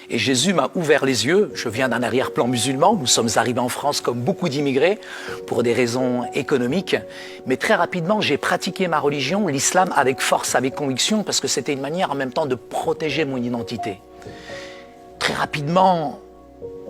Et Jésus m'a ouvert les yeux. Je viens d'un arrière-plan musulman. Nous sommes arrivés en France comme beaucoup d'immigrés pour des raisons économiques. Mais très rapidement, j'ai pratiqué ma religion, l'islam, avec force, avec conviction, parce que c'était une manière en même temps de protéger mon identité. Très rapidement,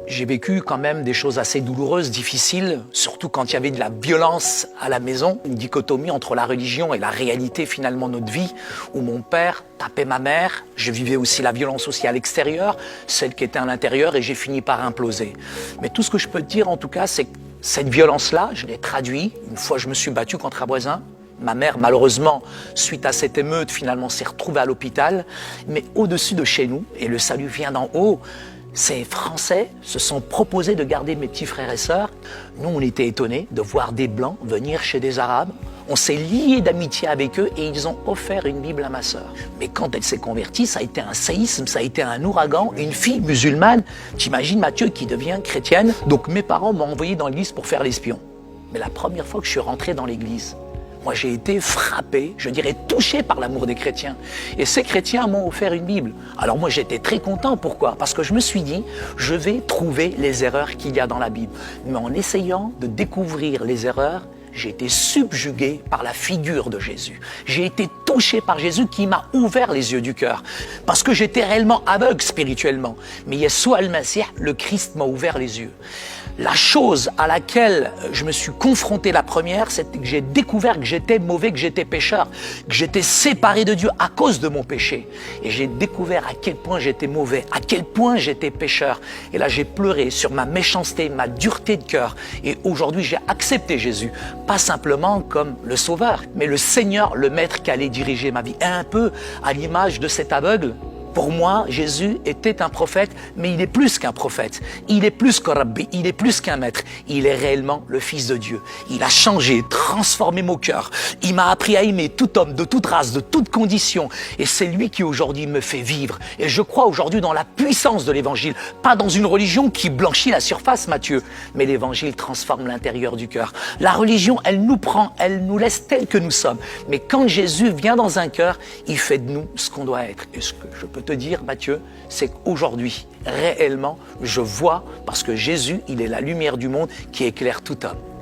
j'ai vécu quand même des choses assez douloureuses, difficiles, surtout quand il y avait de la violence à la maison, une dichotomie entre la religion et la réalité finalement de notre vie, où mon père tapait ma mère, je vivais aussi la violence aussi à l'extérieur, celle qui était à l'intérieur, et j'ai fini par imploser. Mais tout ce que je peux te dire en tout cas, c'est que cette violence-là, je l'ai traduit, une fois je me suis battu contre un voisin. Ma mère, malheureusement, suite à cette émeute, finalement s'est retrouvée à l'hôpital, mais au-dessus de chez nous, et le salut vient d'en haut, ces Français se sont proposés de garder mes petits frères et sœurs. Nous, on était étonnés de voir des Blancs venir chez des Arabes. On s'est liés d'amitié avec eux et ils ont offert une Bible à ma sœur. Mais quand elle s'est convertie, ça a été un séisme, ça a été un ouragan. Une fille musulmane, t'imagines Mathieu, qui devient chrétienne. Donc mes parents m'ont envoyé dans l'église pour faire l'espion. Mais la première fois que je suis rentré dans l'église, moi, j'ai été frappé, je dirais touché par l'amour des chrétiens. Et ces chrétiens m'ont offert une Bible. Alors moi, j'étais très content. Pourquoi? Parce que je me suis dit, je vais trouver les erreurs qu'il y a dans la Bible. Mais en essayant de découvrir les erreurs, j'ai été subjugué par la figure de Jésus. J'ai été touché par Jésus qui m'a ouvert les yeux du cœur. Parce que j'étais réellement aveugle spirituellement. Mais Yeshua al-Masih, le Christ, m'a ouvert les yeux. La chose à laquelle je me suis confronté la première, c'est que j'ai découvert que j'étais mauvais, que j'étais pécheur, que j'étais séparé de Dieu à cause de mon péché. Et j'ai découvert à quel point j'étais mauvais, à quel point j'étais pécheur. Et là, j'ai pleuré sur ma méchanceté, ma dureté de cœur. Et aujourd'hui, j'ai accepté Jésus, pas simplement comme le Sauveur, mais le Seigneur, le Maître qui allait diriger ma vie. Et un peu à l'image de cet aveugle. Pour moi, Jésus était un prophète, mais il est plus qu'un prophète. Il est plus qu'un rabbi, il est plus qu'un maître. Il est réellement le Fils de Dieu. Il a changé, transformé mon cœur. Il m'a appris à aimer tout homme, de toute race, de toute condition. Et c'est lui qui aujourd'hui me fait vivre. Et je crois aujourd'hui dans la puissance de l'Évangile. Pas dans une religion qui blanchit la surface, Matthieu. Mais l'Évangile transforme l'intérieur du cœur. La religion, elle nous prend, elle nous laisse tels que nous sommes. Mais quand Jésus vient dans un cœur, il fait de nous ce qu'on doit être. Et ce que je peux te dire, Matthieu, c'est qu'aujourd'hui, réellement, je vois, parce que Jésus, il est la lumière du monde qui éclaire tout homme.